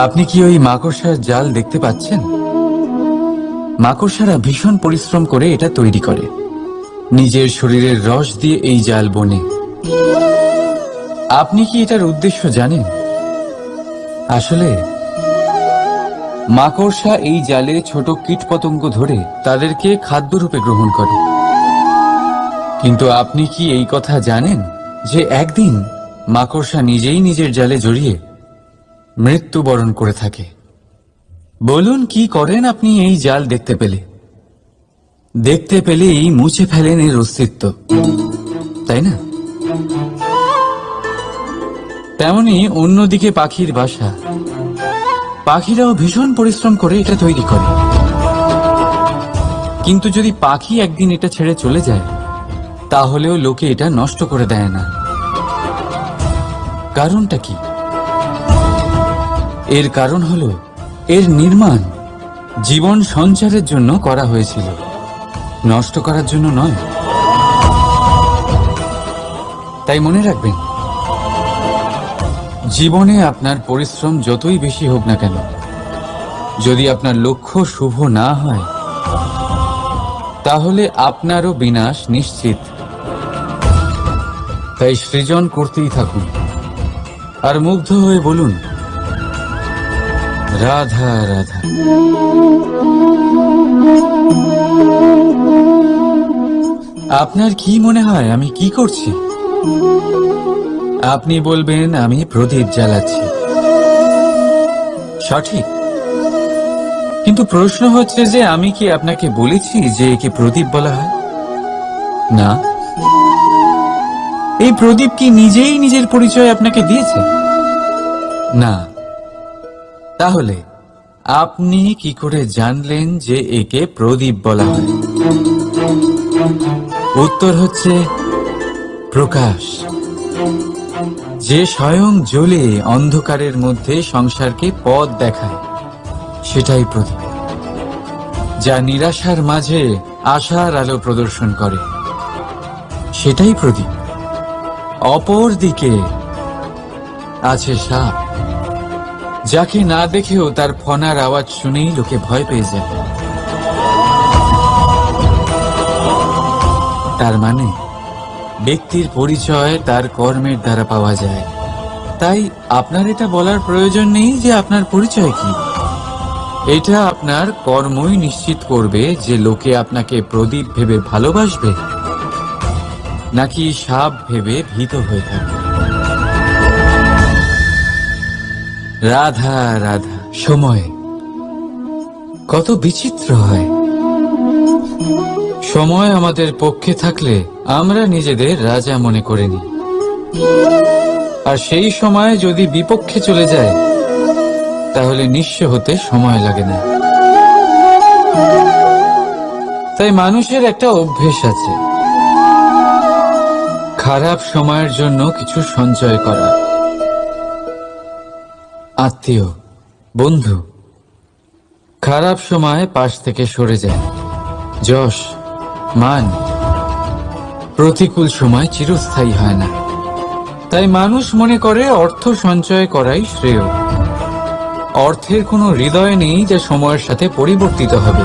আপনি কি ওই মাকড়সার জাল দেখতে পাচ্ছেন? মাকড়সারা ভীষণ পরিশ্রম করে এটা তৈরি করে। নিজের শরীরের রস দিয়ে এই জাল বোনে। আপনি কি এটার উদ্দেশ্য জানেন? আসলে মাকড়সা এই জালে ছোট কীটপতঙ্গ ধরে তাদেরকে খাদ্যরূপে গ্রহণ করে। কিন্তু আপনি কি এই কথা জানেন যে একদিন মাকড়সা নিজেই নিজের জালে জড়িয়ে মৃত্যুবরণ করে থাকে? বলুন, কি করেন আপনি এই জাল দেখতে পেলেই মুছে ফেলেন এর অস্তিত্ব, তাই না? তেমনি অন্যদিকে পাখির বাসা। পাখিরাও ভীষণ পরিশ্রম করে এটা তৈরি করে। কিন্তু যদি পাখি একদিন এটা ছেড়ে চলে যায়, তাহলেও লোকে এটা নষ্ট করে দেয় না। কারণটা কি? এর কারণ হলো এর নির্মাণ জীবন সঞ্চারের জন্য করা হয়েছিল, নষ্ট করার জন্য নয়। তাই মনে রাখবেন, জীবনে আপনার পরিশ্রম যতই বেশি হোক না কেন, যদি আপনার লক্ষ্য শুভ না হয়, তাহলে আপনারও বিনাশ নিশ্চিত। তাই সৃজন করতেই থাকুন আর মুগ্ধ হয়ে বলুন, রাধা রাধা। আপনার কি মনে হয় আমি কি করছি? আপনি বলবেন আমি প্রদীপ জ্বালাচ্ছি। সঠিক। কিন্তু প্রশ্ন হচ্ছে যে আমি কি আপনাকে বলেছি যে একে প্রদীপ বলা হয়? না। এই প্রদীপ কি নিজেই নিজের পরিচয় আপনাকে দিয়েছে? না। তাহলে আপনি কি করে জানলেন যে একে প্রদীপ বলা হয়? উত্তর হচ্ছে প্রকাশ, যে স্বয়ং জ্বলে অন্ধকারের মধ্যে সংসারকে পথ দেখায়, সেটাই প্রদীপ। যা নিরাশার মাঝে আশার আলো প্রদর্শন করে, সেটাই প্রদীপ। অপর দিকে আছে সাপ, যাকে না দেখেও তার ফনার আওয়াজ শুনেই লোকে ভয় পেয়ে যায়। তার মানে ব্যক্তির পরিচয় তার কর্মের দ্বারা পাওয়া যায়। তাই আপনার এটা বলার প্রয়োজন নেই যে আপনার পরিচয় কি। এটা আপনার কর্মই নিশ্চিত করবে যে লোকে আপনাকে প্রদীপ ভেবে ভালোবাসবে নাকি সাপ ভেবে ভীত হয়ে থাকবে। রাধা রাধা। সময় কত বিচিত্র হয়। সময় আমাদের পক্ষে থাকলে আমরা নিজেদের রাজা মনে করে নিই, আর সেই সময় যদি বিপক্ষে চলে যায়, তাহলে নিঃস্ব হতে সময় লাগে না। তাই মানুষের একটা অভ্যেস আছে, খারাপ সময়ের জন্য কিছু সঞ্চয় করা। আত্মীয়, বন্ধু খারাপ সময় পাশ থেকে সরে যায়। যশ, মান প্রতিকূল সময় চিরস্থায়ী হয় না। তাই মানুষ মনে করে অর্থ সঞ্চয় করাই শ্রেয়। অর্থের কোনো হৃদয় নেই যা সময়ের সাথে পরিবর্তিত হবে।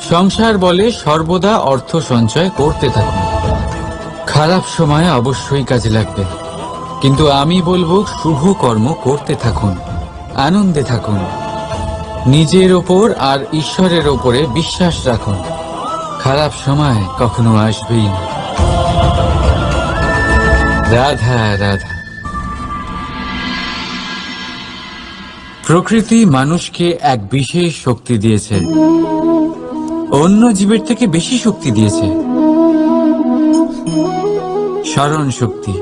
সংসার বলে সর্বদা অর্থ সঞ্চয় করতে থাকুন। খারাপ সময় অবশ্যই কাজে লাগবে, কিন্তু আমি বলবো শুভ কর্ম করতে থাকুন, আনন্দে থাকুন, নিজের ওপর আর ঈশ্বরের ওপরে বিশ্বাস রাখুন। খারাপ সময় কখনো আসবেই না। রাধা রাধা। প্রকৃতি মানুষকে এক বিশেষ শক্তি দিয়েছে, অন্য জীবের থেকে বেশি শক্তি দিয়েছে। স্মরণ শক্তি।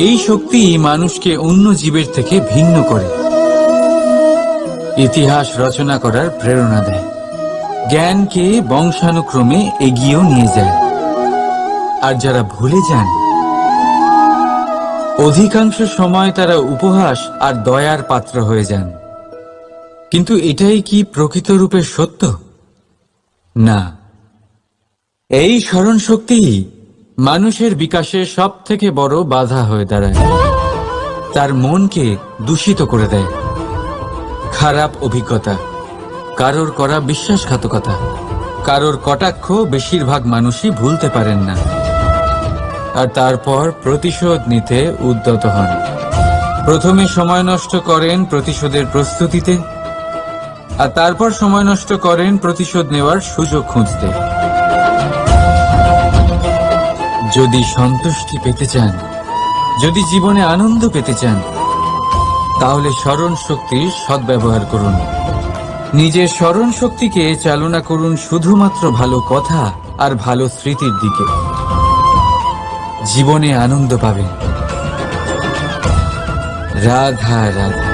এই শক্তি মানুষকে অন্য জীবের থেকে ভিন্ন করে, ইতিহাস রচনা করার প্রেরণা দেয়, জ্ঞানকে বংশানুক্রমে এগিয়েও নিয়ে যায়। আর যারা ভুলে যান, অধিকাংশ সময় তারা উপহাস আর দয়ার পাত্র হয়ে যান। কিন্তু এটাই কি প্রকৃত রূপে সত্য? না। এই স্মরণ শক্তি মানুষের বিকাশে সব থেকে বড় বাধা হয়ে দাঁড়ায়। তার মনকে দূষিত করে দেয়। খারাপ অভিজ্ঞতা, কারোর করা বিশ্বাসঘাতকতা, কারোর কটাক্ষ বেশিরভাগ মানুষই ভুলতে পারেন না, আর তারপর প্রতিশোধ নিতে উদ্যত হন। প্রথমে সময় নষ্ট করেন প্রতিশোধের প্রস্তুতিতে, আর তারপর সময় নষ্ট করেন প্রতিশোধ নেওয়ার সুযোগ খুঁজতে। যদি সন্তুষ্টি পেতে চান, যদি জীবনে আনন্দ পেতে চান, তাহলে স্মরণ শক্তির সদ্ব্যবহার করুন। নিজের স্মরণ শক্তিকে চালনা করুন শুধুমাত্র ভালো কথা আর ভালো স্মৃতির দিকে। জীবনে আনন্দ পাবেন। রাধা রাধা।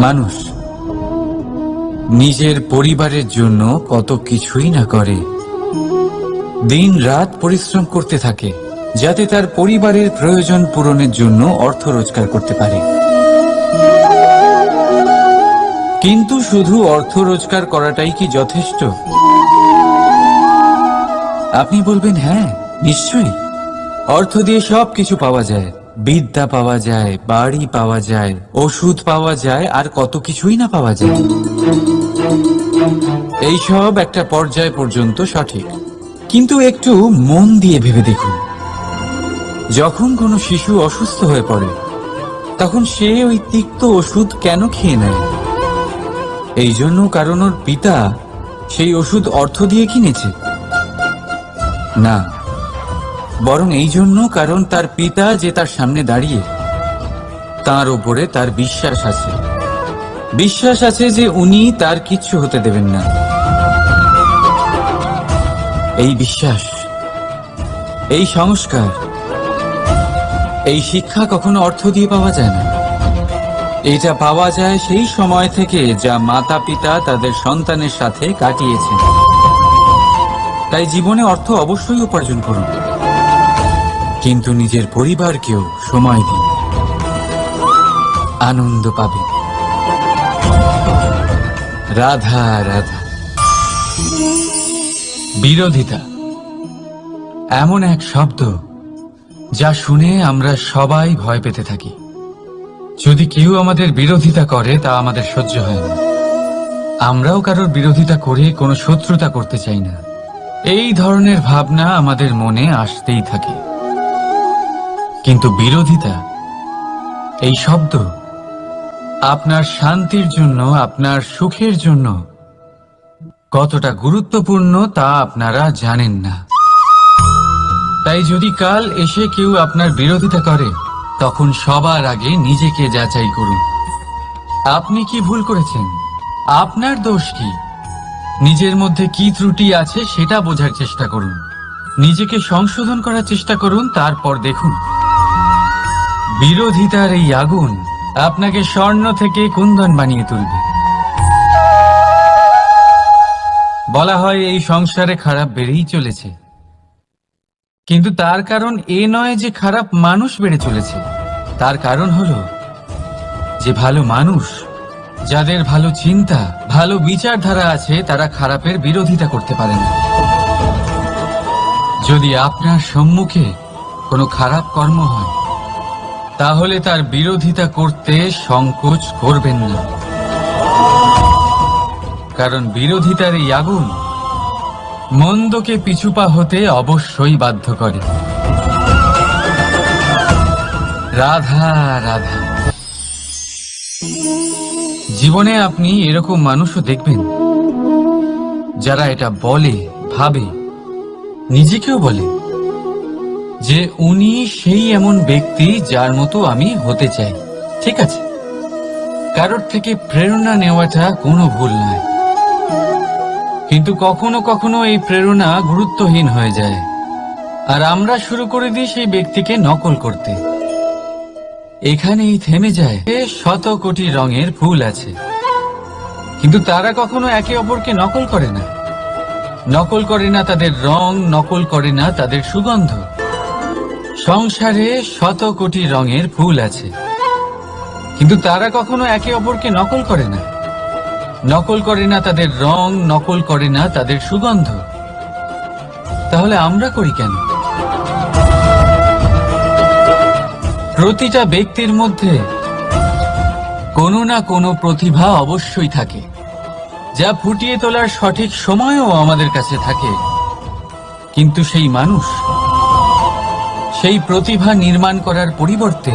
মানুষ নিজের পরিবারের জন্য কত কিছুই না করে, দিন রাত পরিশ্রম করতে থাকে যাতে তার পরিবারের প্রয়োজন পূরণের জন্য অর্থ রোজগার করতে পারে। কিন্তু শুধু অর্থ রোজগার করাটাই কি যথেষ্ট? আপনি বলবেন, হ্যাঁ নিশ্চয়ই, অর্থ দিয়ে সব কিছু পাওয়া যায়, বিদ্যা পাওয়া যায়, বাড়ি পাওয়া যায়, ওষুধ পাওয়া যায়, আর কত কিছুই না পাওয়া যায়। এই সব একটা পর্যায় পর্যন্ত সঠিক, কিন্তু একটু মন দিয়ে ভেবে দেখুন, যখন কোনো শিশু অসুস্থ হয়ে পড়ে তখন সে ওই তিক্ত ওষুধ কেন খেয়ে নেয়? এই জন্য কারণ ওর পিতা সেই ওষুধ অর্থ দিয়ে কিনেছে? না, বরং এই জন্য কারণ তার পিতা যে তার সামনে দাঁড়িয়ে, তার ওপরে তার বিশ্বাস আছে। বিশ্বাস আছে যে উনি তার কিচ্ছু হতে দেবেন না। এই বিশ্বাস, এই সংস্কার, এই শিক্ষা কখনো অর্থ দিয়ে পাওয়া যায় না। এটা পাওয়া যায় সেই সময় থেকে যা মাতা পিতা তাদের সন্তানের সাথে কাটিয়েছেন। তাই জীবনে অর্থ অবশ্যই উপার্জন করুন, কিন্তু নিজের পরিবারকেও সময় দিন, আনন্দ পাবেন। রাধা রাধা। বিরোধিতা এমন এক শব্দ যা শুনে আমরা সবাই ভয় পেতে থাকি। যদি কেউ আমাদের বিরোধিতা করে তা আমাদের সহ্য হয় না। আমরাও কারোর বিরোধিতা করে কোনো শত্রুতা করতে চাই না। এই ধরনের ভাবনা আমাদের মনে আসতেই থাকে। কিন্তু বিরোধিতা, এই শব্দ আপনার শান্তির জন্য, আপনার সুখের জন্য কতটা গুরুত্বপূর্ণ তা আপনারা জানেন না। তাই যদি কাল এসে কেউ আপনার বিরোধিতা করে, তখন সবার আগে নিজেকে যাচাই করুন। আপনি কি ভুল করেছেন? আপনার দোষ কি? নিজের মধ্যে কি ত্রুটি আছে সেটা বোঝার চেষ্টা করুন, নিজেকে সংশোধন করার চেষ্টা করুন, তারপর দেখুন বিরোধিতার এই আগুন আপনাকে স্বর্ণ থেকে কুন্দন বানিয়ে তুলবে। বলা হয় এই সংসারে খারাপ বেড়েই চলেছে, কিন্তু তার কারণ এ নয় যে খারাপ মানুষ বেড়ে চলেছে। তার কারণ হলো যে ভালো মানুষ, যাদের ভালো চিন্তা, ভালো বিচারধারা আছে, তারা খারাপের বিরোধিতা করতে পারে না। যদি আপনার সম্মুখে কোনো খারাপ কর্ম হয়, তাহলে তার বিরোধিতা করতে সংকোচ করবেন না, কারণ বিরোধিতার এই আগুন মন্দকে পিছুপা হতে অবশ্যই বাধ্য করে। রাধা রাধা। জীবনে আপনি এরকম মানুষও দেখবেন যারা এটা বলে, ভাবে, নিজেকেও বলে যে উনি সেই এমন ব্যক্তি যার মতো আমি হতে চাই। ঠিক আছে, কারোর থেকে প্রেরণা নেওয়াটা কোনো ভুল নয়, কিন্তু কখনো কখনো এই প্রেরণা গুরুত্বহীন হয়ে যায়, আর আমরা শুরু করে দিই সেই ব্যক্তিকে নকল করতে। এখানেই থেমে যায়। শত কোটি রঙের ফুল আছে, কিন্তু তারা কখনো একে অপরকে নকল করে না। নকল করে না তাদের রং, নকল করে না তাদের সুগন্ধ। সংসারে শত কোটি রঙের ফুল আছে, কিন্তু তারা কখনো একে অপরকে নকল করে না। নকল করে না তাদের রং, নকল করে না তাদের সুগন্ধ। তাহলে আমরা করি কেন? প্রতিটা ব্যক্তির মধ্যে কোনো না কোনো প্রতিভা অবশ্যই থাকে, যা ফুটিয়ে তোলার সঠিক সময়ও আমাদের কাছে থাকে। কিন্তু সেই মানুষ সেই প্রতিভা নির্মাণ করার পরিবর্তে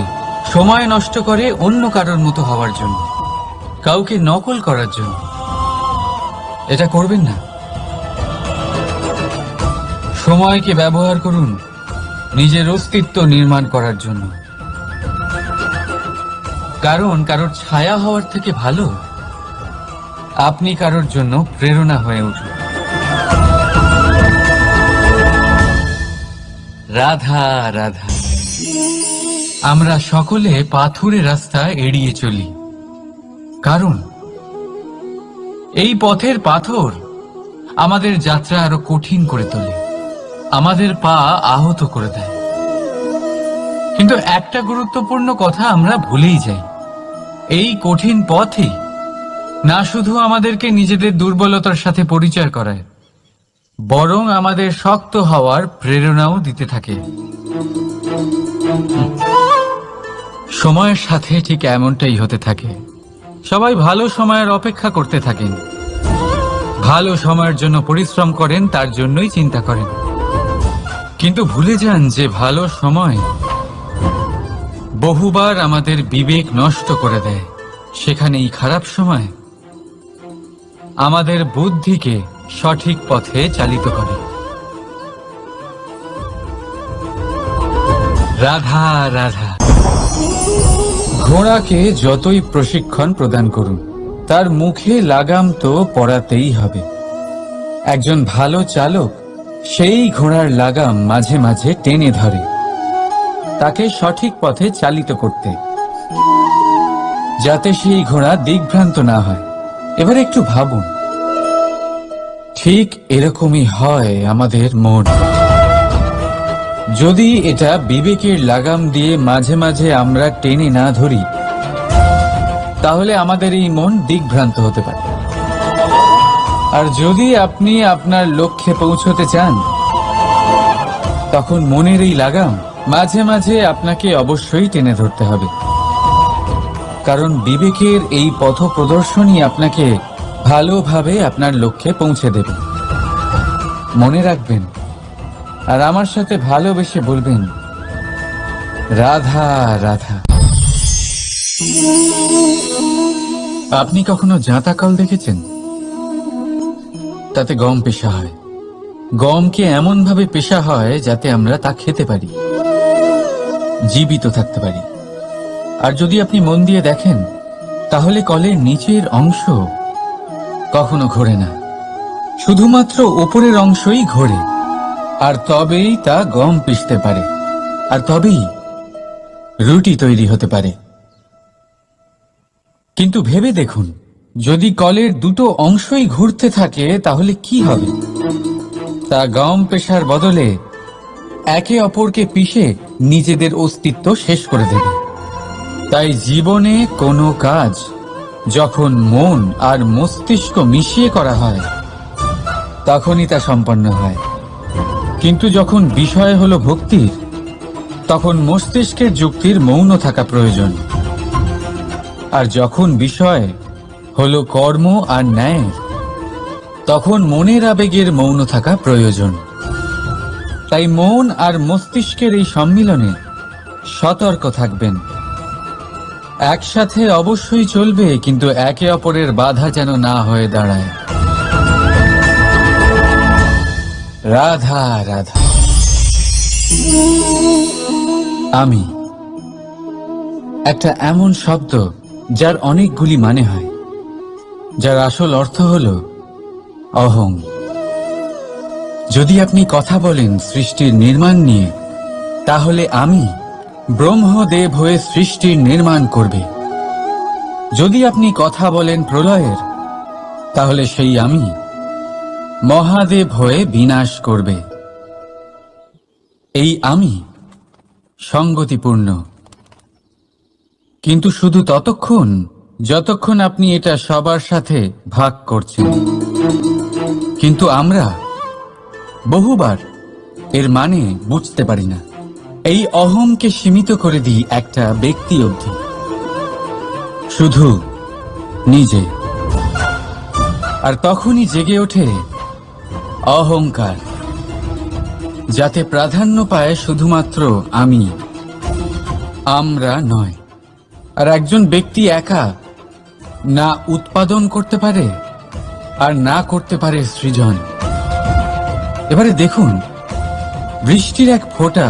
সময় নষ্ট করে অন্য কারোর মতো হওয়ার জন্য, কাউকে নকল করার জন্য। এটা করবেন না। সময়কে ব্যবহার করুন নিজের অস্তিত্ব নির্মাণ করার জন্য। কারণ কারোর ছায়া হওয়ার থেকে ভালো আপনি কারোর জন্য প্রেরণা হয়ে উঠুন। রাধা রাধা। আমরা সকলে পাথুরে রাস্তা এড়িয়ে চলি, কারণ এই পথের পাথর আমাদের যাত্রা আরো কঠিন করে তোলে, আমাদের পা আহত করে দেয়। কিন্তু একটা গুরুত্বপূর্ণ কথা আমরা ভুলেই যাই, এই কঠিন পথই না শুধু আমাদেরকে নিজেদের দুর্বলতার সাথে পরিচয় করায়, বরং আমাদের শক্ত হওয়ার প্রেরণাও দিতে থাকে। সময়ের সাথে ঠিক এমনটাই হতে থাকে। সবাই ভালো সময়ের অপেক্ষা করতে থাকেন, ভালো সময়ের জন্য পরিশ্রম করেন, তার জন্যই চিন্তা করেন। কিন্তু ভুলে যান যে ভালো সময় বহুবার আমাদের বিবেক নষ্ট করে দেয়, সেখানেই খারাপ সময় আমাদের বুদ্ধিকে সঠিক পথে চালিত করে। রাধা রাধা। ঘোড়াকে যতই প্রশিক্ষণ প্রদান করুন, তার মুখে লাগাম তো পরাতেই হবে। একজন ভালো চালক সেই ঘোড়ার লাগাম মাঝে মাঝে টেনে ধরে, তাকে সঠিক পথে চালিত করতে, যাতে সেই ঘোড়া দিগ্ভ্রান্ত না হয়। এবার একটু ভাবুন, ঠিক এরকমই হয় আমাদের মন। যদি এটা বিবেকের লাগাম দিয়ে মাঝে মাঝে আমরা টেনে না ধরি, তাহলে আমাদের এই মন দিগ্ভ্রান্ত হতে পারে। আর যদি আপনি আপনার লক্ষ্যে পৌঁছতে চান, তখন মনের এই লাগাম মাঝে মাঝে আপনাকে অবশ্যই টেনে ধরতে হবে। কারণ বিবেকের এই পথ প্রদর্শনই আপনাকে ভালোভাবে আপনার লক্ষ্যে পৌঁছে দেবে। মনে রাখবেন, আর আমার সাথে ভালোবেসে বলবেন, রাধা রাধা। আপনি কখনো জাঁতা কল দেখেছেন? তাতে গম পেষা হয়। গমকে এমন ভাবে পেষা হয় যাতে আমরা তা খেতে পারি, জীবিত থাকতে পারি। আর যদি আপনি মন দিয়ে দেখেন, তাহলে কলের নিচের অংশ কখনো ঘোরে না, শুধুমাত্র উপরের অংশই ঘোরে। আর তবেই তা গম পিষতে পারে, আর তবেই রুটি তৈরি হতে পারে। কিন্তু ভেবে দেখুন, যদি কলের দুটো অংশই ঘুরতে থাকে, তাহলে কি হবে? তা গম পেশার বদলে একে অপরকে পিষে নিজেদের অস্তিত্ব শেষ করে দেবে। তাই জীবনে কোনো কাজ যখন মন আর মস্তিষ্ক মিশিয়ে করা হয়, তখনই তা সম্পন্ন হয়। কিন্তু যখন বিষয় হলো ভক্তির, তখন মস্তিষ্কের যুক্তির মৌন থাকা প্রয়োজন। আর যখন বিষয় হলো কর্ম আর ন্যায়, তখন মনের আবেগের মৌন থাকা প্রয়োজন। তাই মন আর মস্তিষ্কের এই সম্মিলনে সতর্ক থাকবেন। একসাথে অবশ্যই চলবে, কিন্তু একে অপরের বাধা যেন না হয়ে দাঁড়ায়। রাধা রাধা। আমি একটা এমন শব্দ যার অনেকগুলি মানে হয়, যার আসল অর্থ হল অহং। যদি আপনি কথা বলেন সৃষ্টির নির্মাণ নিয়ে, তাহলে আমি ব্রহ্মদেব হয়ে সৃষ্টির নির্মাণ করবে। যদি আপনি কথা বলেন প্রলয়ের, তাহলে সেই আমি মহাদেব হয়ে বিনাশ করবে। এই আমি সঙ্গতিপূর্ণ, কিন্তু শুধু ততক্ষণ যতক্ষণ আপনি এটা সবার সাথে ভাগ করছেন। কিন্তু আমরা বহুবার এর মানে বুঝতে পারি না। এই অহংকে সীমিত করে দিই একটা ব্যক্তি অবধি, শুধু নিজে। আর তখনই জেগে ওঠে অহংকার, যাতে প্রাধান্য পায় শুধুমাত্র আমি, আমরা নয়। আর একজন ব্যক্তি একা না উৎপাদন করতে পারে আর না করতে পারে সৃজন। এবারে দেখুন, বৃষ্টির এক ফোঁটা,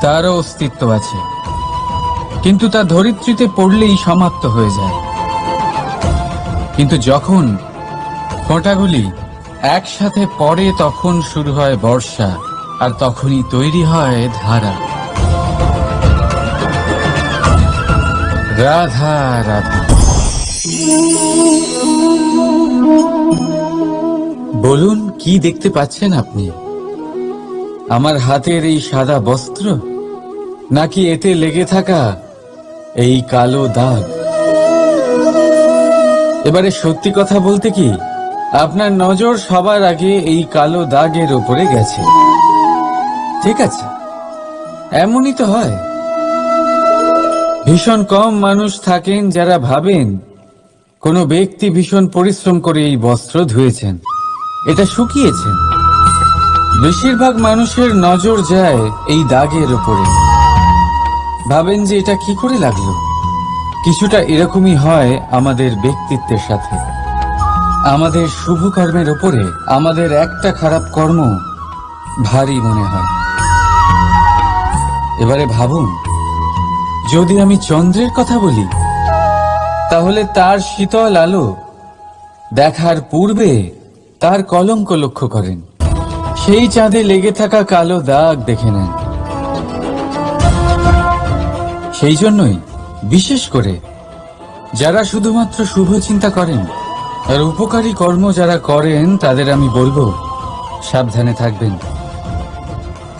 তারও অস্তিত্ব আছে, কিন্তু তা ধরিত্রীতে পড়লেই সমাপ্ত হয়ে যায়। কিন্তু যখন ফোঁটাগুলি একসাথে পড়ে তখন শুরু হয় বর্ষা, আর তখনই তৈরি হয় ধারা। রাধা রাধা। বলুন, কি দেখতে পাচ্ছেন আপনি? আমার হাতের এই সাদা বস্ত্র, নাকি এতে লেগে থাকা এই কালো দাগ? এবারে সত্যি কথা বলতে কি, আপনার নজর সবার আগে এই কালো দাগের ওপরে গেছে। ঠিক আছে, এমনই তো হয়। ভীষণ কম মানুষ থাকেন যারা ভাবেন কোনো ব্যক্তি ভীষণ পরিশ্রম করে এই বস্ত্র ধুয়েছেন, এটা শুকিয়েছেন। বেশিরভাগ মানুষের নজর যায় এই দাগের ওপরে, ভাবেন যে এটা কি করে লাগলো। কিছুটা এরকমই হয় আমাদের ব্যক্তিত্বের সাথে। আমাদের শুভ কর্মের ওপরে আমাদের একটা খারাপ কর্ম ভারী মনে হয়। এবারে ভাবুন, যদি আমি চন্দ্রের কথা বলি, তাহলে তার শীতল আলো দেখার পূর্বে তার কলঙ্ক লক্ষ্য করেন, সেই চাঁদে লেগে থাকা কালো দাগ দেখে নেন। সেই জন্যই বিশেষ করে যারা শুধুমাত্র শুভ চিন্তা করেন আর উপকারী কর্ম যারা করেন, তাদের আমি বলবো সাবধানে থাকবেন।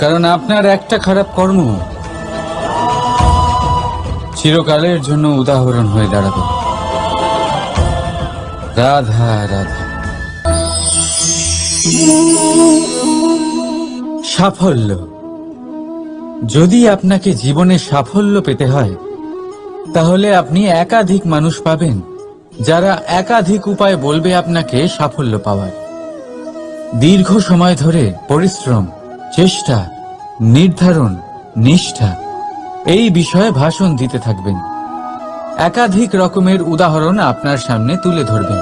কারণ আপনার একটা খারাপ কর্ম চিরকালের জন্য উদাহরণ হয়ে দাঁড়াবে। রাধা রাধা। সাফল্য। যদি আপনাকে জীবনে সাফল্য পেতে হয়, তাহলে আপনি একাধিক মানুষ পাবেন যারা একাধিক উপায় বলবে আপনাকে সাফল্য পাওয়ার। দীর্ঘ সময় ধরে পরিশ্রম, চেষ্টা, নির্ধারণ, নিষ্ঠা এই বিষয়ে ভাষণ দিতে থাকবেন। একাধিক রকমের উদাহরণ আপনার সামনে তুলে ধরবেন।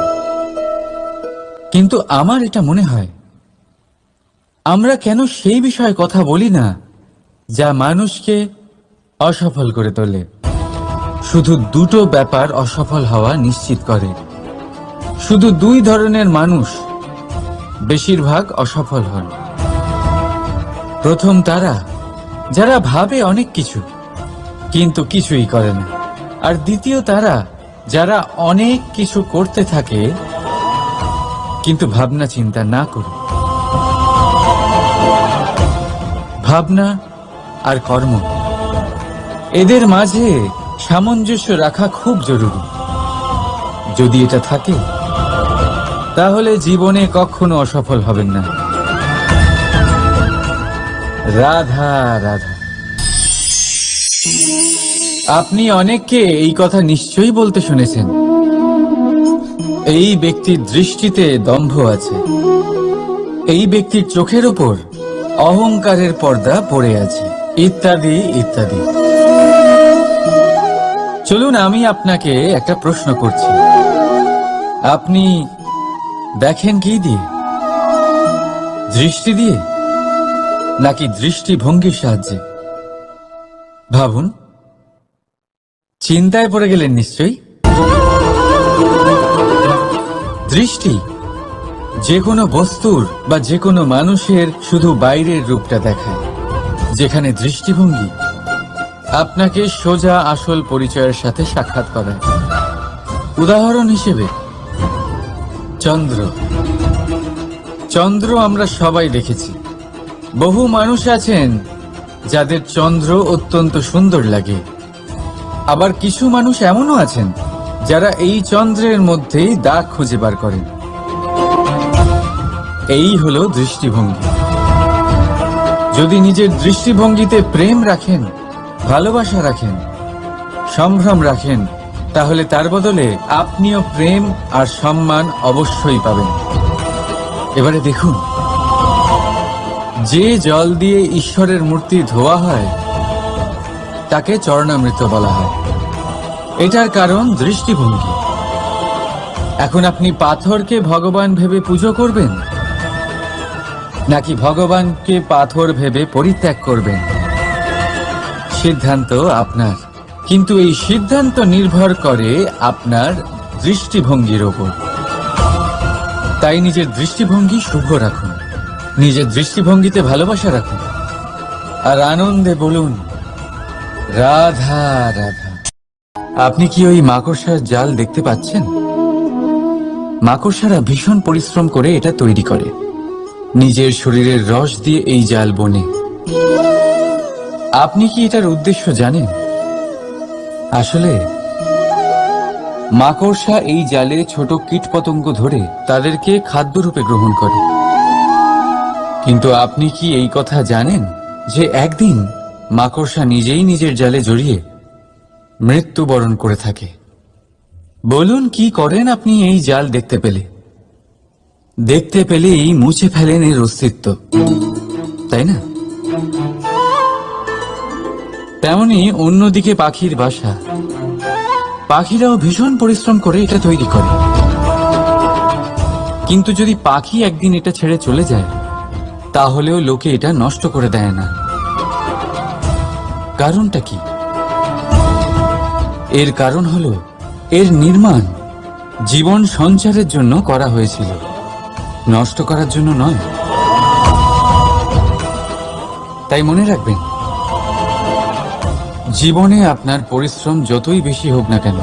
কিন্তু আমার এটা মনে হয়, আমরা কেন সেই বিষয়ে কথা বলি না যা মানুষকে অসফল করে তোলে? শুধু দুটো ব্যাপার অসফল হওয়া নিশ্চিত করে। শুধু দুই ধরনের মানুষ বেশিরভাগ অসফল হন। প্রথম তারা যারা ভাবে অনেক কিছু কিন্তু কিছুই করে না। আর দ্বিতীয় তারা যারা অনেক কিছু করতে থাকে কিন্তু ভাবনা চিন্তা না করে। ভাবনা আর কর্ম, এদের মাঝে সামঞ্জস্য রাখা খুব জরুরি। যদি এটা থাকে, তাহলে জীবনে কখনো অসফল হবেন না। রাধা রাধা। আপনি অনেককে এই কথা নিশ্চয়ই বলতে শুনেছেন, এই ব্যক্তির দৃষ্টিতে দম্ভ আছে, এই ব্যক্তির চোখের ওপর অহংকারের পর্দা পড়ে আছে, ইত্যাদি ইত্যাদি। চলুন, আমি আপনাকে একটা প্রশ্ন করছি। আপনি দেখেন কি দিয়ে? দৃষ্টি দিয়ে নাকি দৃষ্টিভঙ্গির সাহায্যে? ভাবুন। চিন্তায় পড়ে গেলেন নিশ্চয়ই। দৃষ্টি যে কোনো বস্তুর বা যে কোনো মানুষের শুধু বাইরের রূপটা দেখায়, যেখানে দৃষ্টিভঙ্গি আপনাকে সোজা আসল পরিচয়ের সাথে সাক্ষাৎ করায়। উদাহরণ হিসেবে চন্দ্র। চন্দ্র আমরা সবাই দেখেছি। বহু মানুষ আছেন যাদের চন্দ্র অত্যন্ত সুন্দর লাগে। আবার কিছু মানুষ এমনও আছেন যারা এই চন্দ্রের মধ্যেই দাগ খুঁজে বার করেন। এই হলো দৃষ্টিভঙ্গি। যদি নিজের দৃষ্টিভঙ্গিতে প্রেম রাখেন, ভালোবাসা রাখেন, সম্ভ্রম রাখেন, তাহলে তার বদলে আপনিও প্রেম আর সম্মান অবশ্যই পাবেন। এবারে দেখুন, যে জল দিয়ে ঈশ্বরের মূর্তি ধোয়া হয় তাকে চরণামৃত বলা হয়। এটার কারণ দৃষ্টিভঙ্গি। এখন আপনি পাথরকে ভগবান ভেবে পুজো করবেন, নাকি ভগবানকে পাথর ভেবে পরিত্যাগ করবেন? সিদ্ধান্ত আপনার, কিন্তু এই সিদ্ধান্ত নির্ভর করে আপনার দৃষ্টিভঙ্গির ওপর। তাই নিজের দৃষ্টিভঙ্গি শুভ রাখুন, নিজের দৃষ্টিভঙ্গিতে ভালোবাসা রাখুন, আর আনন্দে বলুন রাধা রাধা। আপনি কি ওই মাকড়সার জাল দেখতে পাচ্ছেন? মাকড়সারা ভীষণ পরিশ্রম করে এটা তৈরি করে। নিজের শরীরের রস দিয়ে এই জাল বোনে। আপনি কি এটার উদ্দেশ্য জানেন? আসলে মাকড়সা এই জালে ছোট কীটপতঙ্গ ধরে তাদেরকে খাদ্যরূপে গ্রহণ করে। কিন্তু আপনি কি এই কথা জানেন যে একদিন মাকড়সা নিজেই নিজের জালে জড়িয়ে মৃত্যুবরণ করে থাকে? বলুন, কি করেন আপনি এই জাল দেখতে পেলে? দেখতে পেলেই মুছে ফেলেন এর অস্তিত্ব, তাই না? তেমনি অন্যদিকে পাখির বাসা। পাখিরাও ভীষণ পরিশ্রম করে এটা তৈরি করে। কিন্তু যদি পাখি একদিন এটা ছেড়ে চলে যায়, তাহলেও লোকে এটা নষ্ট করে দেয় না। কারণটা কি? এর কারণ হলো এর নির্মাণ জীবন সঞ্চারের জন্য করা হয়েছিল, নষ্ট করার জন্য নয়। তাই মনে রাখবেন, জীবনে আপনার পরিশ্রম যতই বেশি হোক না কেন,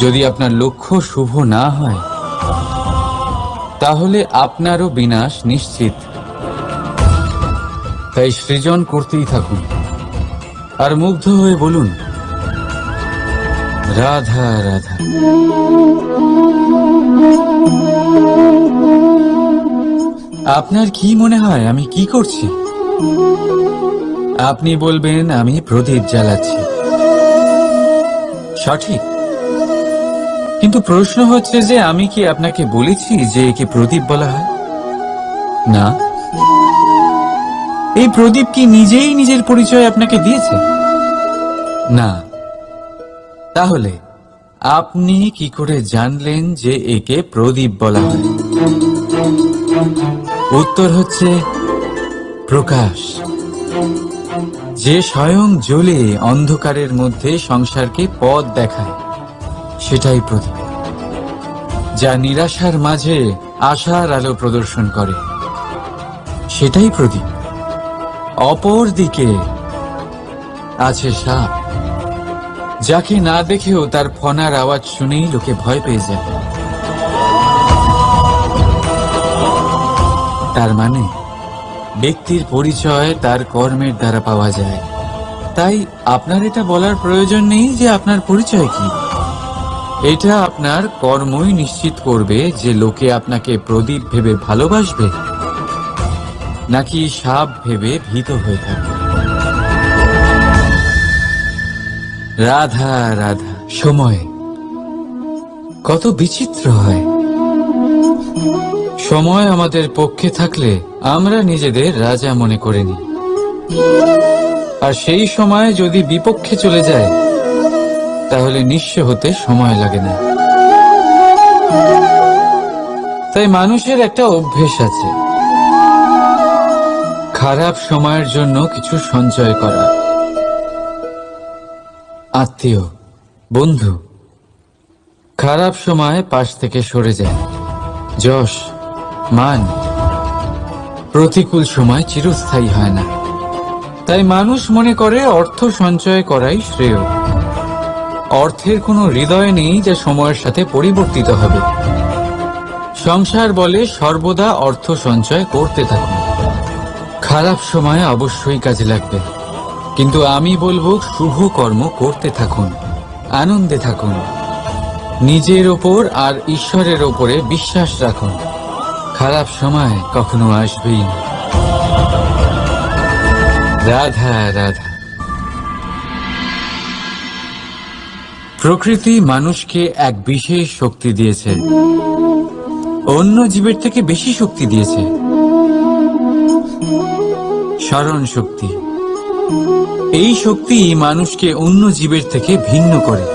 যদি আপনার লক্ষ্য শুভ না হয়, তাহলে আপনারও বিনাশ নিশ্চিত। তাই সৃজন করতেই থাকুন, আর মুগ্ধ হয়ে বলুন রাধা রাধা। আপনার কি মনে হয় আমি কি করছি? আপনি বলবেন আমি প্রদীপ জ্বালাচ্ছি। সঠিক, কিন্তু প্রশ্ন হচ্ছে যে আমি কি আপনাকে বলেছি যে একে প্রদীপ বলা হয়? না। এই প্রদীপ কি নিজেই নিজের পরিচয় আপনাকে দিয়েছে? না। তাহলে আপনি কি করে জানলেন যে একে প্রদীপ বলা হয়? উত্তর হচ্ছে প্রকাশ, যে স্বয়ং জ্বলে অন্ধকারের মধ্যে সংসারকে পথ দেখায়, সেটাই প্রদীপ। যা নিরাশার মাঝে আশার আলো প্রদর্শন করে, সেটাই প্রদীপ। অপর দিকে আছে সাপ, যাকে না দেখেও তার ফনার আওয়াজ শুনেই লোকে ভয় পেয়ে যায়। তার মানে ব্যক্তির পরিচয় তার কর্মের দ্বারা পাওয়া যায়। তাই আপনার এটা বলার প্রয়োজন নেই যে আপনার পরিচয় কি। এটা আপনার কর্মই নিশ্চিত করবে যে লোকে আপনাকে প্রদীপ ভেবে ভালোবাসবে, নাকি সাপ ভেবে ভীত হয়ে থাকবে। রাধা রাধা। সময় কত বিচিত্র হয়। সময় আমাদের পক্ষে থাকলে আমরা নিজেদের রাজা মনে করে নিই, আর সেই সময় যদি বিপক্ষে চলে যায়, তাহলে নিঃস্ব হতে সময় লাগে না। তাই মানুষের একটা অভ্যেস আছে, খারাপ সময়ের জন্য কিছু সঞ্চয় করা। আত্মীয়, বন্ধু খারাপ সময় পাশ থেকে সরে যায়। যশ, মান প্রতিকূল সময় চিরস্থায়ী হয় না। তাই মানুষ মনে করে অর্থ সঞ্চয় করাই শ্রেয়। অর্থের কোনো হৃদয় নেই যা সময়ের সাথে পরিবর্তিত হবে। সংসার বলে সর্বদা অর্থ সঞ্চয় করতে থাকুন। খারাপ সময় অবশ্যই কাজে লাগবে, কিন্তু আমি বলবো শুভ কর্ম করতে থাকুন, আনন্দে থাকুন, নিজের ওপর আর ঈশ্বরের ওপরে বিশ্বাস রাখুন। খারাপ সময় কখনো আসবেই না। রাধা রাধা। প্রকৃতি মানুষকে এক বিশেষ শক্তি দিয়েছে, অন্য জীবের থেকে বেশি শক্তি দিয়েছে, স্মরণ শক্তি। এই শক্তি মানুষকে অন্য জীবের থেকে ভিন্ন করে,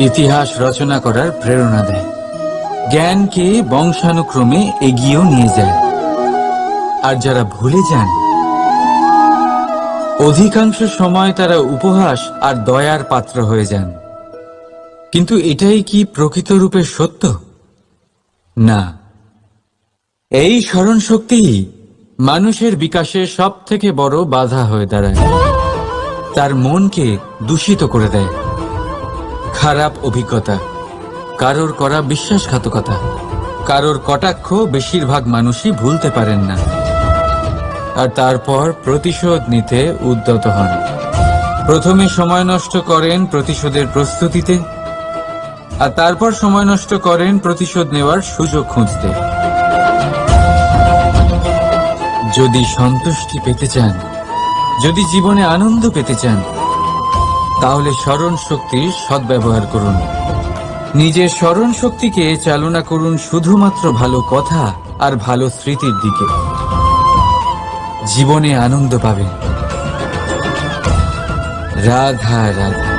ইতিহাস রচনা করার প্রেরণা দেয়, জ্ঞানকে বংশানুক্রমে এগিয়েও নিয়ে যায়। আর যারা ভুলে যান, অধিকাংশ সময় তারা উপহাস আর দয়ার পাত্র হয়ে যান। কিন্তু এটাই কি প্রকৃত রূপে সত্য? না। এই স্মরণ শক্তি মানুষের বিকাশের সব থেকে বড় বাধা হয়ে দাঁড়ায়, তার মনকে দূষিত করে দেয়। খারাপ অভিজ্ঞতা, কারোর করা বিশ্বাসঘাতকতা, কারোর কটাক্ষ বেশিরভাগ মানুষই ভুলতে পারেন না, আর তারপর প্রতিশোধ নিতে উদ্যত হন। প্রথমে সময় নষ্ট করেন প্রতিশোধের প্রস্তুতিতে, আর তারপর সময় নষ্ট করেন প্রতিশোধ নেওয়ার সুযোগ খুঁজতে। যদি সন্তুষ্টি পেতে চান, যদি জীবনে আনন্দ পেতে চান, তাহলে স্মরণ শক্তির সদ্ব্যবহার করুন। নিজের স্মরণ শক্তিকে চালনা করুন শুধুমাত্র ভালো কথা আর ভালো স্মৃতির দিকে। জীবনে আনন্দ পাবেন। রাধা রাধা।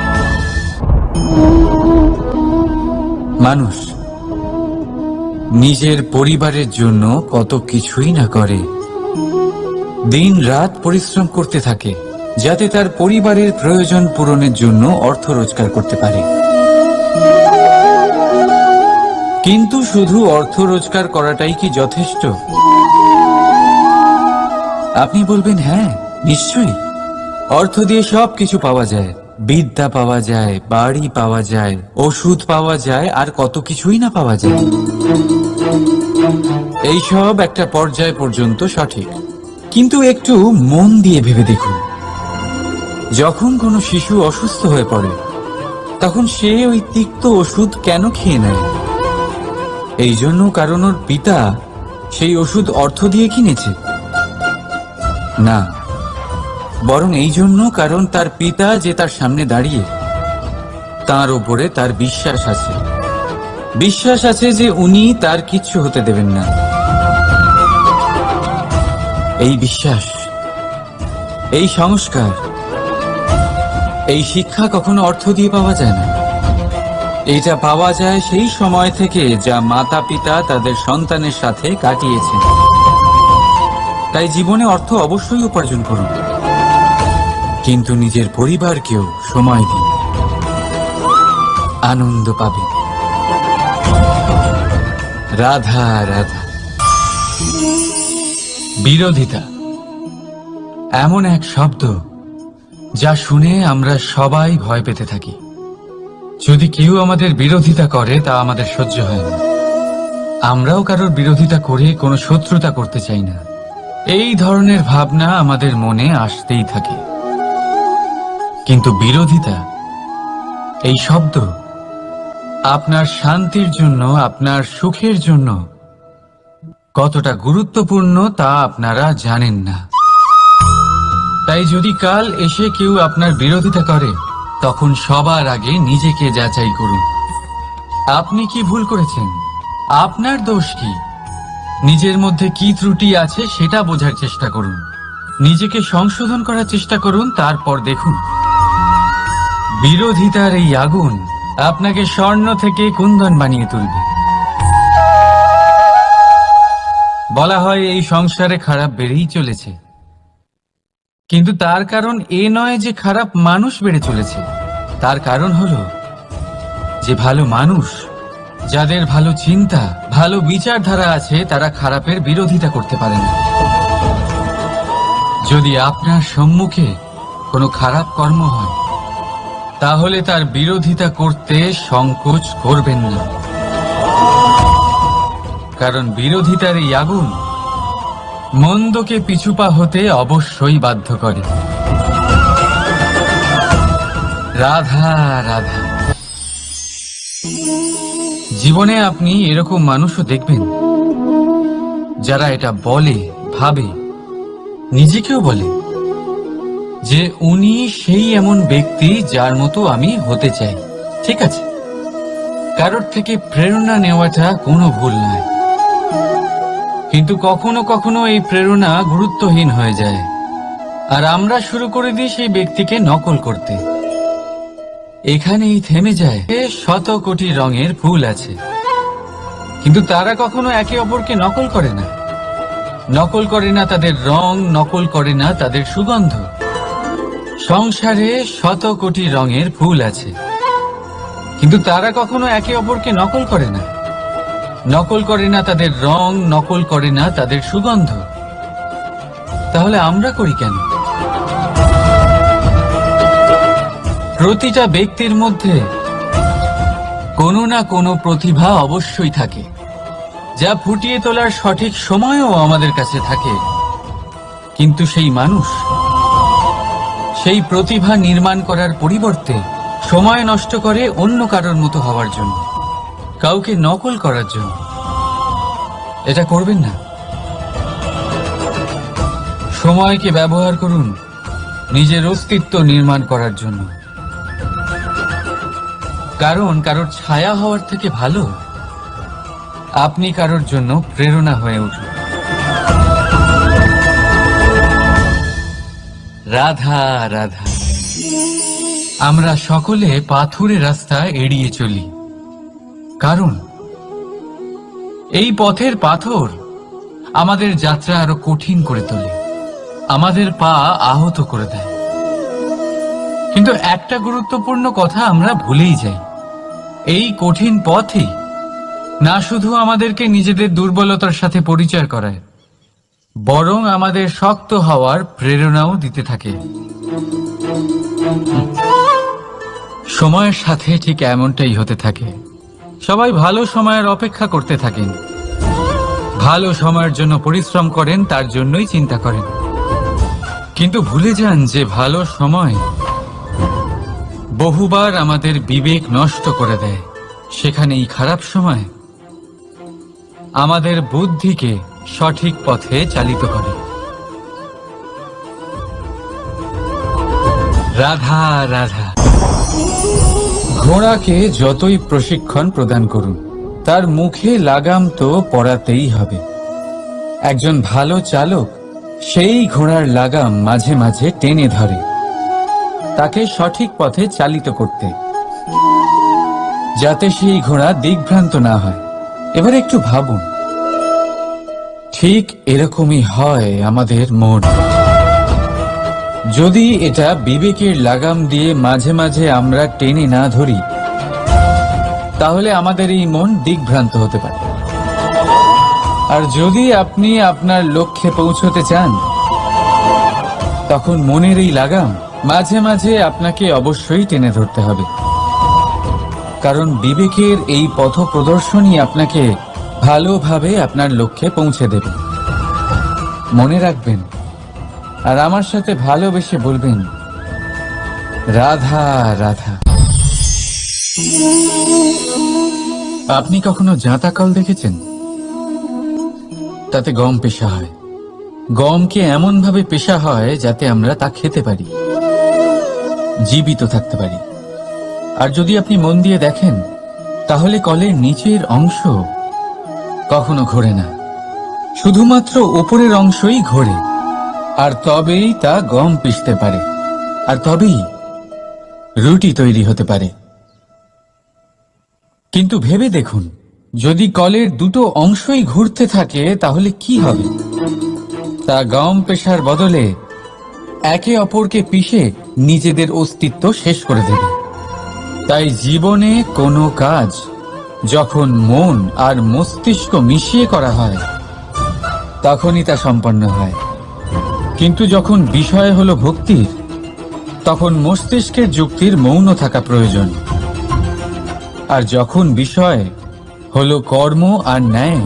মানুষ নিজের পরিবারের জন্য কত কিছুই না করে, দিন রাত পরিশ্রম করতে থাকে যাতে তার পরিবারের প্রয়োজন পূরণের জন্য অর্থ রোজগার করতে পারে। কিন্তু শুধু অর্থ রোজগার করাটাই কি যথেষ্ট? আপনি বলবেন, হ্যাঁ নিশ্চয়ই, অর্থ দিয়ে সব কিছু পাওয়া যায়, বিদ্যা পাওয়া যায়, বাড়ি পাওয়া যায়, ওষুধ পাওয়া যায়, আর কত কিছুই না পাওয়া যায়। এই সব একটা পর্যায় পর্যন্ত সঠিক, কিন্তু একটু মন দিয়ে ভেবে দেখুন, যখন কোনো শিশু অসুস্থ হয়ে পড়ে তখন সে ওই তিক্ত ওষুধ কেন খেয়ে নেয়? এই জন্য কারণ ওর পিতা সেই ওষুধ অর্থ দিয়ে কিনেছে? না, বরং এই জন্য কারণ তার পিতা যে তার সামনে দাঁড়িয়ে, তার উপরে তার বিশ্বাস আছে। বিশ্বাস আছে যে উনি তার কিচ্ছু হতে দেবেন না। এই বিশ্বাস, এই সংস্কার, এই শিক্ষা কখনো অর্থ দিয়ে পাওয়া যায় না। এটা পাওয়া যায় সেই সময় থেকে যা মাতা পিতা তাদের সন্তানের সাথে কাটিয়েছেন। তাই জীবনে অর্থ অবশ্যই উপার্জন করুন, কিন্তু নিজের পরিবারকেও সময় দিন, আনন্দ পাবেন। রাধা রাধা। বিরোধিতা এমন এক শব্দ যা শুনে আমরা সবাই ভয় পেতে থাকি। যদি কেউ আমাদের বিরোধিতা করে তা আমাদের সহ্য হয় না। আমরাও কারোর বিরোধিতা করে কোনো শত্রুতা করতে চাই না। এই ধরনের ভাবনা আমাদের মনে আসতেই থাকে। কিন্তু বিরোধিতা, এই শব্দ আপনার শান্তির জন্য, আপনার সুখের জন্য কতটা গুরুত্বপূর্ণ তা আপনারা জানেন না। তাই যদি কাল এসে কেউ আপনার বিরোধিতা করে, তখন সবার আগে নিজেকে যাচাই করুন। আপনি কি ভুল করেছেন? আপনার দোষ কি? নিজের মধ্যে কি ত্রুটি আছে সেটা বোঝার চেষ্টা করুন, নিজেকে সংশোধন করার চেষ্টা করুন, তারপর দেখুন বিরোধিতার এই আগুন আপনাকে স্বর্ণ থেকে কুন্দন বানিয়ে তুলবে। বলা হয় এই সংসারে খারাপ বেড়েই চলেছে, কিন্তু তার কারণ এ নয় যে খারাপ মানুষ বেড়ে চলেছে। তার কারণ হলো যে ভালো মানুষ, যাদের ভালো চিন্তা, ভালো বিচারধারা আছে, তারা খারাপের বিরোধিতা করতে পারে না। যদি আপনার সম্মুখে কোনো খারাপ কর্ম হয়, তাহলে তার বিরোধিতা করতে সংকোচ করবেন না, কারণ বিরোধিতার এই আগুন মন্দকে পিছুপা হতে অবশ্যই বাধ্য করে। রাধা রাধা। জীবনে আপনি এরকম মানুষও দেখবেন যারা এটা বলে, ভাবে নিজেকেও বলে যে উনি সেই এমন ব্যক্তি যার মতো আমি হতে চাই। ঠিক আছে, কারোর থেকে প্রেরণা নেওয়াটা কোনো ভুল নয়, কিন্তু কখনো কখনো এই প্রেরণা গুরুত্বহীন হয়ে যায় আর আমরা শুরু করে দিই সেই ব্যক্তিকে নকল করতে। এখানেই থেমে যায়। শত কোটি রঙের ফুল আছে, কিন্তু তারা কখনো একে অপরকে নকল করে না। নকল করে না তাদের রং, নকল করে না তাদের সুগন্ধ। সংসারে শত কোটি রঙের ফুল আছে, কিন্তু তারা কখনো একে অপরকে নকল করে না। নকল করে না তাদের রং, নকল করে না তাদের সুগন্ধ। তাহলে আমরা করি কেন? প্রতিটা ব্যক্তির মধ্যে কোনো না কোনো প্রতিভা অবশ্যই থাকে, যা ফুটিয়ে তোলার সঠিক সময়ও আমাদের কাছে থাকে। কিন্তু সেই মানুষ সেই প্রতিভা নির্মাণ করার পরিবর্তে সময় নষ্ট করে অন্য কারোর মতো হওয়ার জন্য, কাউকে নকল করার জন্য। এটা করবেন না। সময়কে ব্যবহার করুন নিজের অস্তিত্ব নির্মাণ করার জন্য, কারণ কারোর ছায়া হওয়ার থেকে ভালো আপনি কারোর জন্য প্রেরণা হয়ে উঠুন। রাধা রাধা। আমরা সকলে পাথুরে রাস্তা এড়িয়ে চলি, কারণ এই পথের পাথর আমাদের যাত্রা আরো কঠিন করে তোলে, আমাদের পা আহত করে দেয়। কিন্তু একটা গুরুত্বপূর্ণ কথা আমরা ভুলেই যাই, এই কঠিন পথই না শুধু আমাদেরকে নিজেদের দুর্বলতার সাথে পরিচয় করায়, বরং আমাদের শক্ত হওয়ার প্রেরণাও দিতে থাকে। সময়ের সাথে ঠিক এমনটাই হতে থাকে। সবাই ভালো সময়ের অপেক্ষা করতে থাকেন, ভালো সময়ের জন্য পরিশ্রম করেন, তার জন্যই চিন্তা করেন, কিন্তু ভুলে যান যে ভালো সময় বহুবার আমাদের বিবেক নষ্ট করে দেয়। সেখানেই খারাপ সময় আমাদের বুদ্ধিকে সঠিক পথে চালিত করে। রাধা রাধা। ঘোড়াকে যতই প্রশিক্ষণ প্রদান করুন, তার মুখে লাগাম তো পরাতেই হবে। একজন ভালো চালক সেই ঘোড়ার লাগাম মাঝে মাঝে টেনে ধরে, তাকে সঠিক পথে চালিত করতে, যাতে সেই ঘোড়া দিগ্ভ্রান্ত না হয়। এবার একটু ভাবুন, ঠিক এরকমই হয় আমাদের মন। যদি এটা বিবেকের লাগাম দিয়ে মাঝে মাঝে আমরা টেনে না ধরি, তাহলে আমাদের এই মন দিগ্ভ্রান্ত হতে পারে। আর যদি আপনি আপনার লক্ষ্যে পৌঁছতে চান, তখন মনের এই লাগাম মাঝে মাঝে আপনাকে অবশ্যই টেনে ধরতে হবে, কারণ বিবেকের এই পথ প্রদর্শনই আপনাকে ভালোভাবে আপনার লক্ষ্যে পৌঁছে দেবে। মনে রাখবেন আর আমার সাথে ভালোবেসে বলবেন, রাধা রাধা। আপনি কখনো জাঁতা কল দেখেছেন? তাতে গম পেষা হয়। গমকে এমন ভাবে পেষা হয় যাতে আমরা তা খেতে পারি, জীবিত থাকতে পারি। আর যদি আপনি মন দিয়ে দেখেন, তাহলে কলের নিচের অংশ কখনো ঘোরে না, শুধুমাত্র উপরের অংশই ঘোরে। আর তবেই তা গম পিষতে পারে, আর তবেই রুটি তৈরি হতে পারে। কিন্তু ভেবে দেখুন, যদি কলের দুটো অংশই ঘুরতে থাকে তাহলে কি হবে? তা গম পেশার বদলে একে অপরকে পিষে নিজেদের অস্তিত্ব শেষ করে দেবে। তাই জীবনে কোনো কাজ যখন মন আর মস্তিষ্ক মিশিয়ে করা হয়, তখনই তা সম্পন্ন হয়। কিন্তু যখন বিষয় হলো ভক্তির, তখন মস্তিষ্কের যুক্তির মৌন থাকা প্রয়োজন। আর যখন বিষয় হলো কর্ম আর ন্যায়,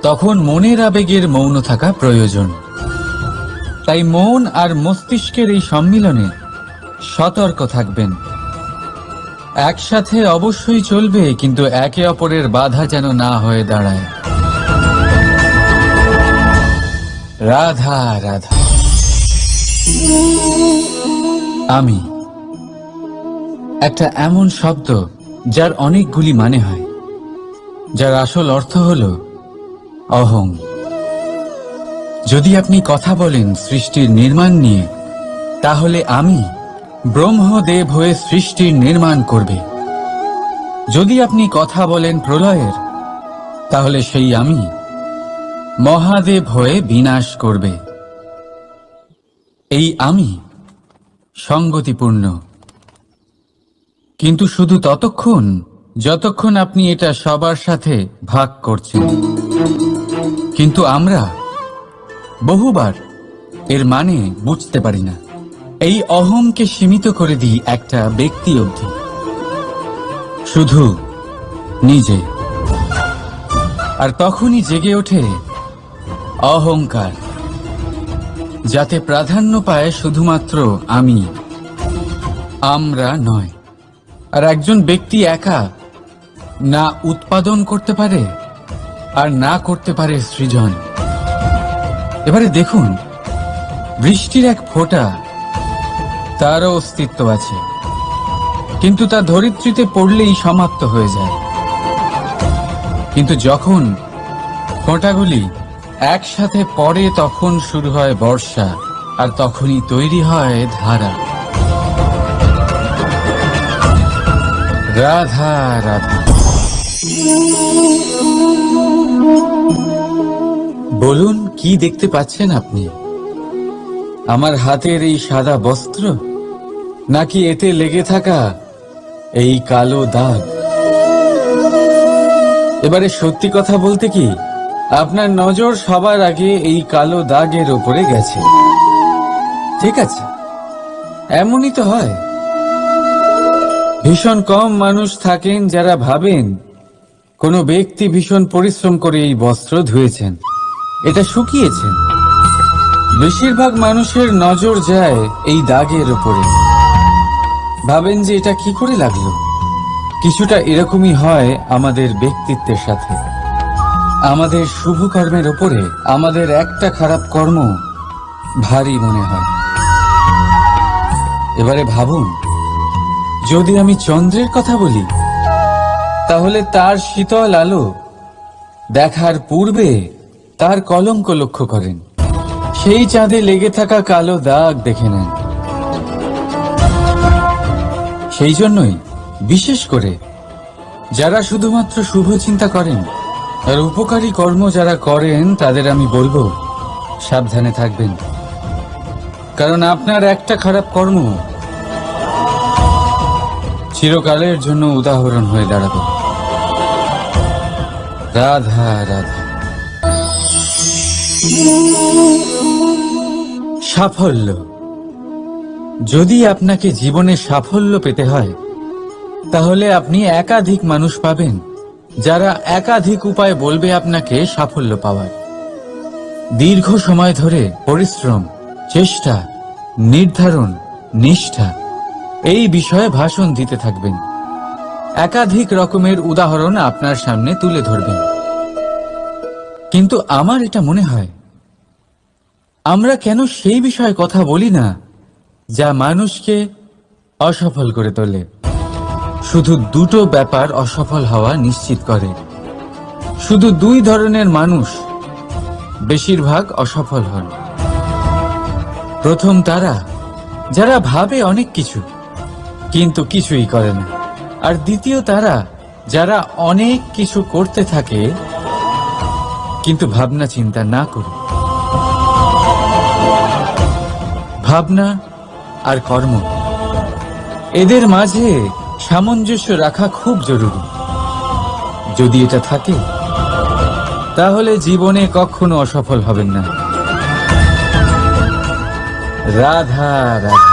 তখন মনের আবেগের মৌন থাকা প্রয়োজন। তাই মন আর মস্তিষ্কের এই সম্মিলনে সতর্ক থাকবেন। একসাথে অবশ্যই চলবে, কিন্তু একে অপরের বাধা যেন না হয়ে দাঁড়ায়। রাধা রাধা। আমি একটা এমন শব্দ যার অনেকগুলি মানে হয়, যার আসল অর্থ হল অহং। যদি আপনি কথা বলেন সৃষ্টির নির্মাণ নিয়ে, তাহলে আমি ব্রহ্মদেব হয়ে সৃষ্টির নির্মাণ করবে। যদি আপনি কথা বলেন প্রলয়ের, তাহলে সেই আমি মহাদেব হয়ে বিনাশ করবে। এই আমি সঙ্গতিপূর্ণ, কিন্তু শুধু ততক্ষণ যতক্ষণ আপনি এটা সবার সাথে ভাগ করছেন। কিন্তু আমরা বহুবার এর মানে বুঝতে পারি না। এই অহংকে সীমিত করে দিই একটা ব্যক্তি অবধি, শুধু নিজে। আর তখনই জেগে ওঠে অহংকার, যাতে প্রাধান্য পায় শুধুমাত্র আমি, আমরা নয়। আর একজন ব্যক্তি একা না উৎপাদন করতে পারে আর না করতে পারে সৃজন। এবারে দেখুন, বৃষ্টির এক ফোঁটা, তারও অস্তিত্ব আছে, কিন্তু তা ধরিত্রীতে পড়লেই সমাপ্ত হয়ে যায়। কিন্তু যখন ফোঁটাগুলি একসাথে পড়ে, তখন শুরু হয় বর্ষা, আর তখনই তৈরি হয় ধারা। রাধা রাধা। বলুন, কি দেখতে পাচ্ছেন আপনি? আমার হাতের এই সাদা বস্ত্র, নাকি এতে লেগে থাকা এই কালো দাগ? এবারে সত্যি কথা বলতে কি, আপনার নজর সবার আগে এই কালো দাগের ওপরে গেছে। ঠিক আছে, এমনই তো হয়। ভীষণ কম মানুষ থাকেন যারা ভাবেন কোনো ব্যক্তি ভীষণ পরিশ্রম করে এই বস্ত্র ধুয়েছেন, এটা শুকিয়েছেন। বেশিরভাগ মানুষের নজর যায় এই দাগের উপরে, ভাবেন যে এটা কি করে লাগলো। কিছুটা এরকমই হয় আমাদের ব্যক্তিত্বের সাথে। আমাদের শুভ কর্মের ওপরে আমাদের একটা খারাপ কর্ম ভারী মনে হয়। এবারে ভাবুন, যদি আমি চন্দ্রের কথা বলি, তাহলে তার শীতল আলো দেখার পূর্বে তার কলঙ্ক লক্ষ্য করেন, সেই চাঁদে লেগে থাকা কালো দাগ দেখে নেন। সেই জন্যই বিশেষ করে যারা শুধুমাত্র শুভ চিন্তা করেন আর উপকারী কর্ম যারা করেন, তাদের আমি বলবো সাবধানে থাকবেন। কারণ আপনার একটা খারাপ কর্ম চিরকালের জন্য উদাহরণ হয়ে দাঁড়াবে। রাধা রাধা। সাফল্য। যদি আপনাকে জীবনে সাফল্য পেতে হয়, তাহলে আপনি একাধিক মানুষ পাবেন যারা একাধিক উপায় বলবে আপনাকে সাফল্য পাওয়ার। দীর্ঘ সময় ধরে পরিশ্রম, চেষ্টা, নির্ধারণ, নিষ্ঠা এই বিষয়ে ভাষণ দিতে থাকবেন। একাধিক রকমের উদাহরণ আপনার সামনে তুলে ধরবেন। কিন্তু আমার এটা মনে হয়, আমরা কেন সেই বিষয়ে কথা বলি না যা মানুষকে অসফল করে তোলে? শুধু দুটো ব্যাপার অসফল হওয়া নিশ্চিত করে। শুধু দুই ধরনের মানুষ বেশিরভাগ অসফল হন। প্রথম তারা যারা ভাবে অনেক কিছু কিন্তু কিছুই করে না। আর দ্বিতীয় তারা যারা অনেক কিছু করতে থাকে কিন্তু ভাবনা চিন্তা না করে। ভাবনা আর কর্ম, এদের মাঝে সামঞ্জস্য রাখা খুব জরুরি। যদি এটা থাকে, তাহলে জীবনে কখনো অসফল হবেন না। রাধা রাধা।